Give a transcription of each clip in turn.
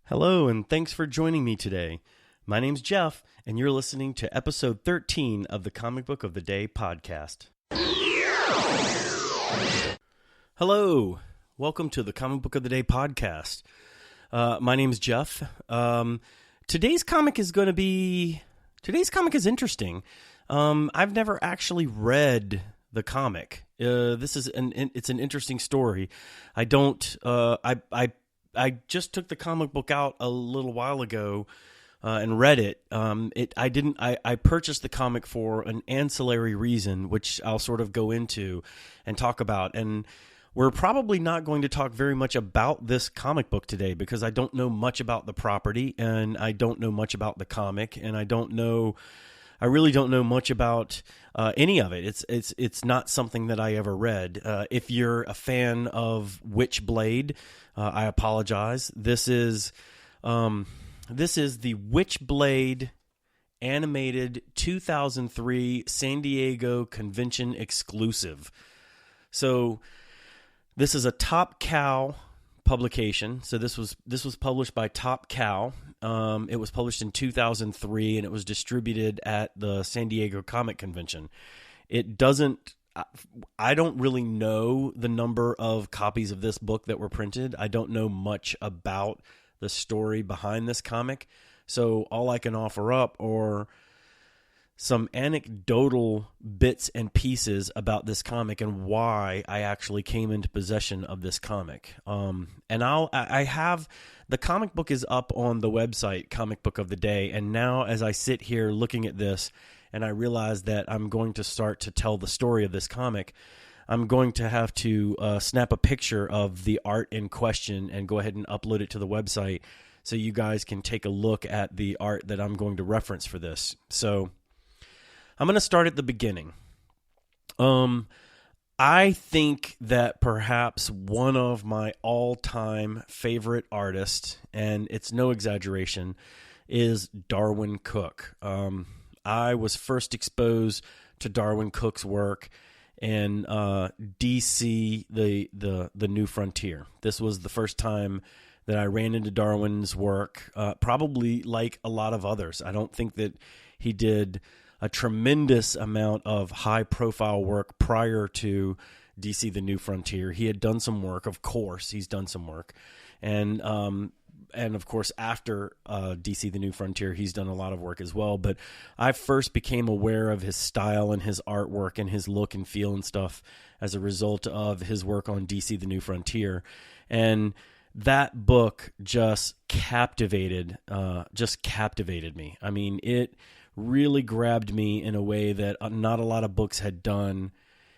Hello, and thanks for joining me today. My name's Jeff, and you're listening to episode 13 of the Comic Book of the Day podcast. Hello, welcome to the Comic Book of the Day podcast. My name's Jeff. Today's comic is interesting. I've never actually read the comic. It's an interesting story. I just took the comic book out a little while ago and read it. I purchased the comic for an ancillary reason, which I'll sort of go into and talk about. And we're probably not going to talk very much about this comic book today because I don't know much about the property and I don't know much about the comic, and I really don't know much about any of it. It's not something that I ever read. If you're a fan of Witchblade, I apologize. This is the Witchblade animated 2003 San Diego convention exclusive. So this is a Top Cow publication. So this was published by Top Cow. It was published in 2003, and it was distributed at the San Diego Comic Convention. I don't really know the number of copies of this book that were printed. I don't know much about the story behind this comic. So all I can offer up are some anecdotal bits and pieces about this comic and why I actually came into possession of this comic. I have the comic book is up on the website, Comic Book of the Day. And now as I sit here looking at this, and I realize that I'm going to start to tell the story of this comic, I'm going to have to snap a picture of the art in question and go ahead and upload it to the website so you guys can take a look at the art that I'm going to reference for this. So I'm going to start at the beginning. I think that perhaps one of my all-time favorite artists, and it's no exaggeration, is Darwyn Cooke. I was first exposed to Darwyn Cooke's work in DC, the New Frontier. This was the first time that I ran into Darwyn's work, probably like a lot of others. I don't think that he did a tremendous amount of high-profile work prior to DC, the New Frontier. He had done some work, of course. He's done some work. And of course, after DC, the New Frontier, he's done a lot of work as well. But I first became aware of his style and his artwork and his look and feel and stuff as a result of his work on DC, the New Frontier. And that book just captivated me. I mean, it really grabbed me in a way that not a lot of books had done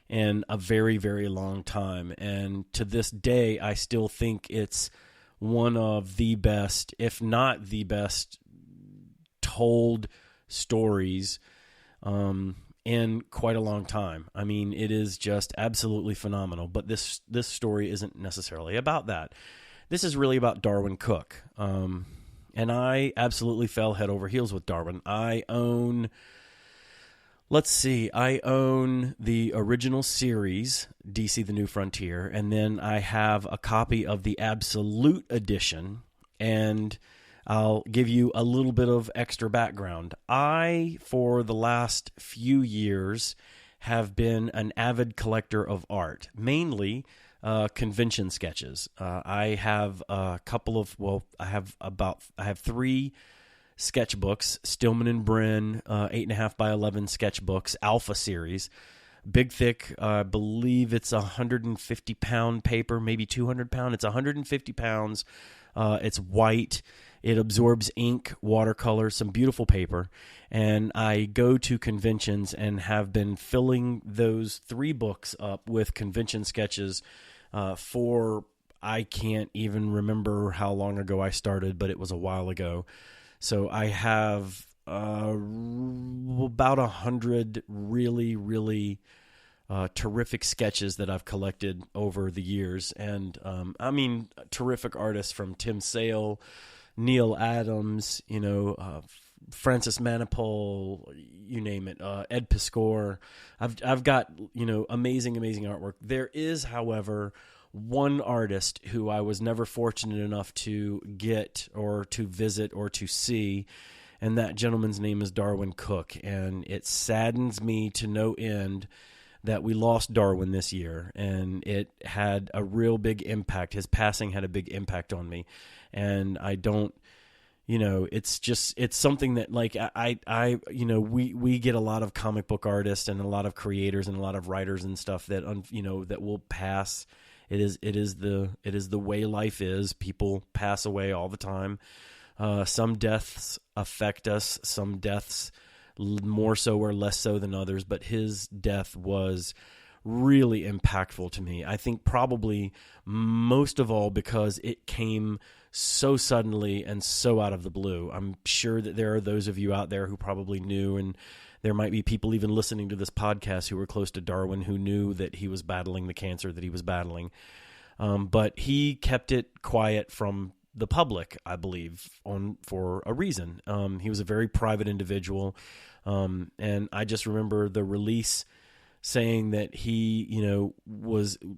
in a very, very long time. And to this day, I still think it's one of the best, if not the best, told stories in quite a long time. I mean, it is just absolutely phenomenal. But this story isn't necessarily about that. This is really about Darwyn Cooke. And I absolutely fell head over heels with Darwyn. I own the original series, DC the New Frontier, and then I have a copy of the Absolute Edition, and I'll give you a little bit of extra background. I, for the last few years, have been an avid collector of art, mainly convention sketches. I have a couple of, I have 3 sketchbooks, Stillman and Brin, 8.5 by 11 sketchbooks, Alpha series, big, thick. I believe it's 150-pound paper, maybe 200-pound. It's 150 pounds. It's white. It absorbs ink, watercolor, some beautiful paper. And I go to conventions and have been filling those 3 books up with convention sketches for, I can't even remember how long ago I started, but it was a while ago. So I have about 100 really, really terrific sketches that I've collected over the years. And I mean, terrific artists from Tim Sale, Neil Adams, Francis Manipul, you name it, Ed Piscor. I've got, amazing artwork. There is, however, one artist who I was never fortunate enough to get or to visit or to see, and that gentleman's name is Darwyn Cooke. And it saddens me to no end that we lost Darwyn this year, and it had a real big impact. His passing had a big impact on me, and I don't, it's something that, like, we get a lot of comic book artists and a lot of creators and a lot of writers and stuff that, that will pass. It is the way life is. People pass away all the time. Some deaths affect us, some deaths more so or less so than others, but his death was really impactful to me. I think probably most of all because it came so suddenly and so out of the blue. I'm sure that there are those of you out there who probably knew, and there might be people even listening to this podcast who were close to Darwyn who knew that he was battling the cancer that he was battling. But he kept it quiet from the public, I believe, for a reason. He was a very private individual, and I just remember the release saying that he,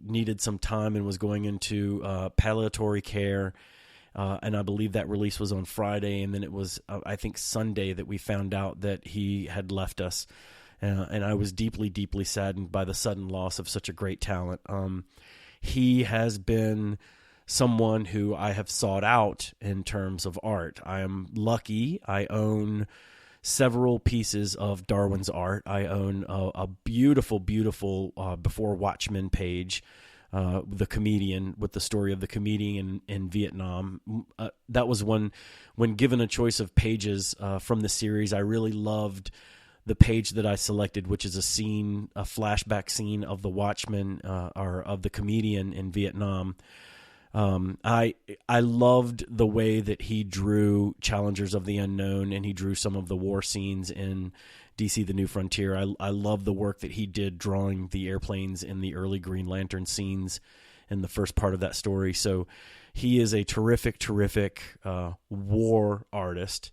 needed some time and was going into palliatory care. And I believe that release was on Friday, and then it was, I think, Sunday that we found out that he had left us. And I was deeply, deeply saddened by the sudden loss of such a great talent. He has been someone who I have sought out in terms of art. I am lucky. I own several pieces of Darwyn's art. I own a beautiful, beautiful Before Watchmen page, the comedian, with the story of the comedian in Vietnam. That was one, when given a choice of pages from the series, I really loved the page that I selected, which is a flashback scene of the Watchmen, or of the comedian in Vietnam. I loved the way that he drew Challengers of the Unknown, and he drew some of the war scenes in DC The New Frontier. I love the work that he did drawing the airplanes in the early Green Lantern scenes in the first part of that story. So he is a terrific, terrific war artist.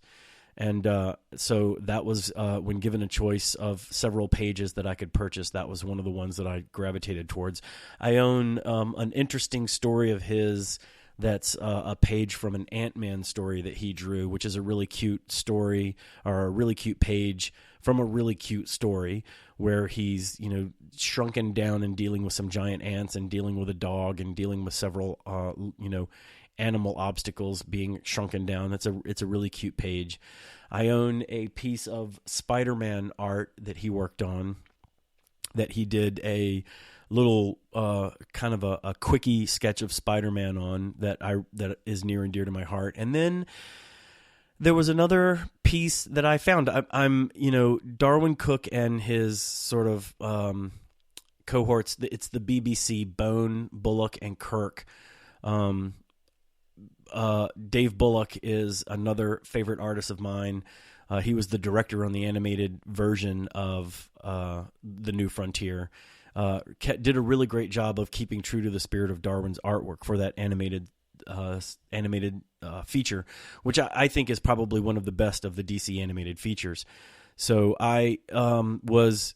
And so that was, when given a choice of several pages that I could purchase, that was one of the ones that I gravitated towards. I own an interesting story of his that's a page from an Ant-Man story that he drew, which is a really cute story, or a really cute page from a really cute story, where he's, shrunken down and dealing with some giant ants and dealing with a dog and dealing with several, animal obstacles being shrunken down. It's a really cute page. I own a piece of Spider-Man art that he worked on, that he did a little kind of a quickie sketch of Spider-Man on, that is near and dear to my heart. And then there was another piece that I found. I'm Darwyn Cooke and his sort of cohorts. It's the BBC, Bone, Bullock, and Kirk. Dave Bullock is another favorite artist of mine. He was the director on the animated version of The New Frontier. Did a really great job of keeping true to the spirit of Darwyn's artwork for that animated feature, which I think is probably one of the best of the DC animated features. So I was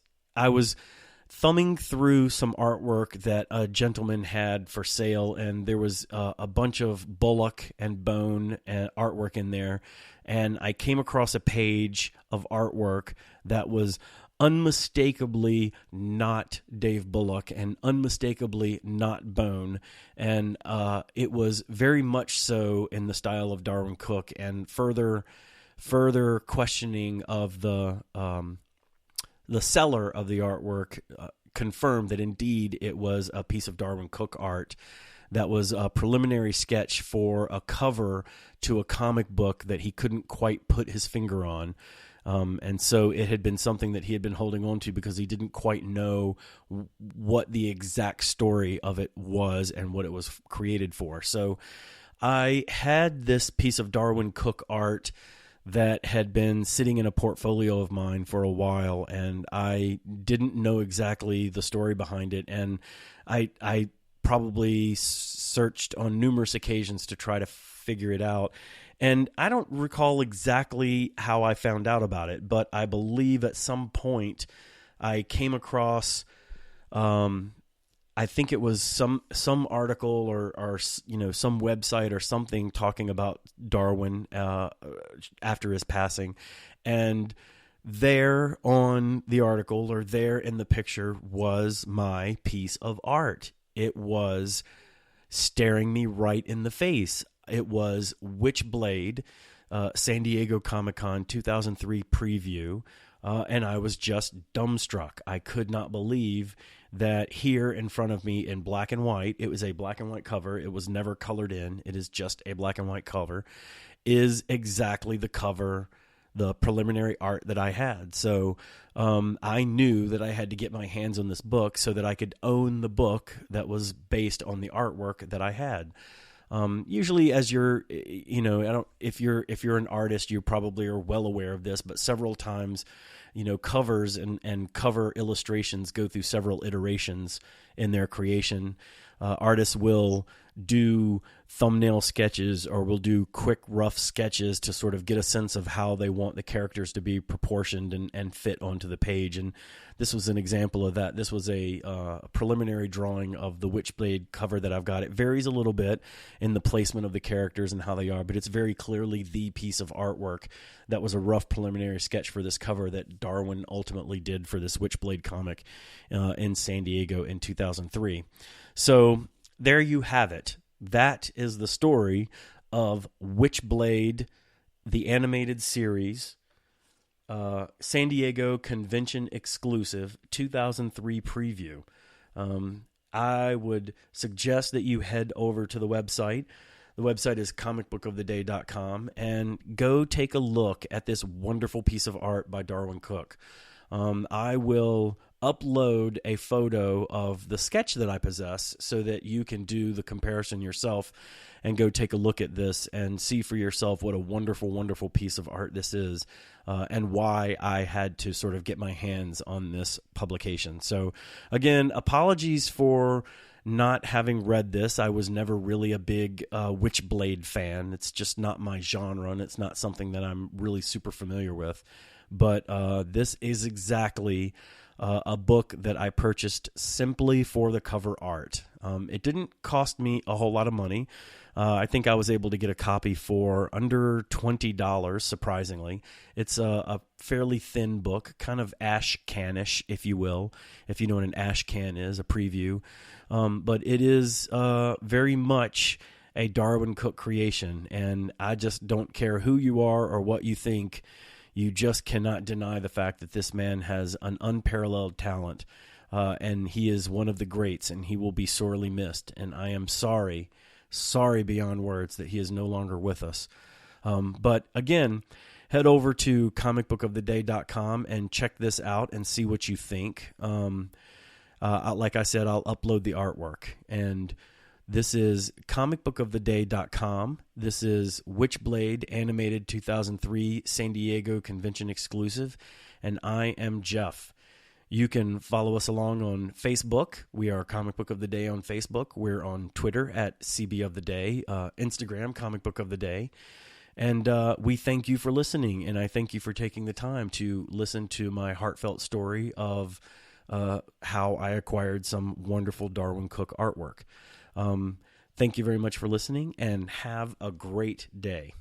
thumbing through some artwork that a gentleman had for sale, and there was a bunch of Bullock and Bone artwork in there, and I came across a page of artwork that was unmistakably not Dave Bullock and unmistakably not Bone, and it was very much so in the style of Darwyn Cooke, and further questioning of the seller of the artwork confirmed that indeed it was a piece of Darwyn Cooke art that was a preliminary sketch for a cover to a comic book that he couldn't quite put his finger on. And so it had been something that he had been holding on to because he didn't quite know what the exact story of it was and what it was created for. So I had this piece of Darwyn Cooke art that had been sitting in a portfolio of mine for a while, and I didn't know exactly the story behind it, and I probably searched on numerous occasions to try to figure it out, and I don't recall exactly how I found out about it, but I believe at some point I came across I think it was some article or some website or something talking about Darwin after his passing, and there on the article or there in the picture was my piece of art. It was staring me right in the face. It was Witchblade, San Diego Comic-Con 2003 preview, and I was just dumbstruck. I could not believe that here in front of me in black and white, it was a black and white cover, it was never colored in, it is just a black and white cover, is exactly the cover, the preliminary art that I had. So I knew that I had to get my hands on this book so that I could own the book that was based on the artwork that I had. Usually as you're, if you're an artist, you probably are well aware of this, but several times, covers and cover illustrations go through several iterations in their creation. Artists will do thumbnail sketches or will do quick, rough sketches to sort of get a sense of how they want the characters to be proportioned and fit onto the page. And this was an example of that. This was a preliminary drawing of the Witchblade cover that I've got. It varies a little bit in the placement of the characters and how they are, but it's very clearly the piece of artwork that was a rough preliminary sketch for this cover that Darwyn ultimately did for this Witchblade comic in San Diego in 2003. So there you have it. That is the story of Witchblade, the animated series, San Diego Convention exclusive 2003 preview. I would suggest that you head over to the website. The website is comicbookoftheday.com and go take a look at this wonderful piece of art by Darwyn Cooke. I will upload a photo of the sketch that I possess so that you can do the comparison yourself and go take a look at this and see for yourself what a wonderful, wonderful piece of art this is, and why I had to sort of get my hands on this publication. So again, apologies for not having read this. I was never really a big Witchblade fan. It's just not my genre, and it's not something that I'm really super familiar with. But this is exactly a book that I purchased simply for the cover art. It didn't cost me a whole lot of money. I think I was able to get a copy for under $20, surprisingly. It's a fairly thin book, kind of ash can-ish, if you will, if you know what an ash can is, a preview. But it is very much a Darwyn Cooke creation, and I just don't care who you are or what you think. You just cannot deny the fact that this man has an unparalleled talent, and he is one of the greats, and he will be sorely missed. And I am sorry beyond words that he is no longer with us. But again, head over to comicbookoftheday.com and check this out and see what you think. Like I said, I'll upload the artwork. And this is comicbookoftheday.com. This is Witchblade Animated 2003 San Diego Convention exclusive. And I am Jeff. You can follow us along on Facebook. We are Comic Book of the Day on Facebook. We're on Twitter at CB of the Day, Instagram, Comic Book of the Day. And we thank you for listening, and I thank you for taking the time to listen to my heartfelt story of how I acquired some wonderful Darwyn Cooke artwork. Thank you very much for listening, and have a great day.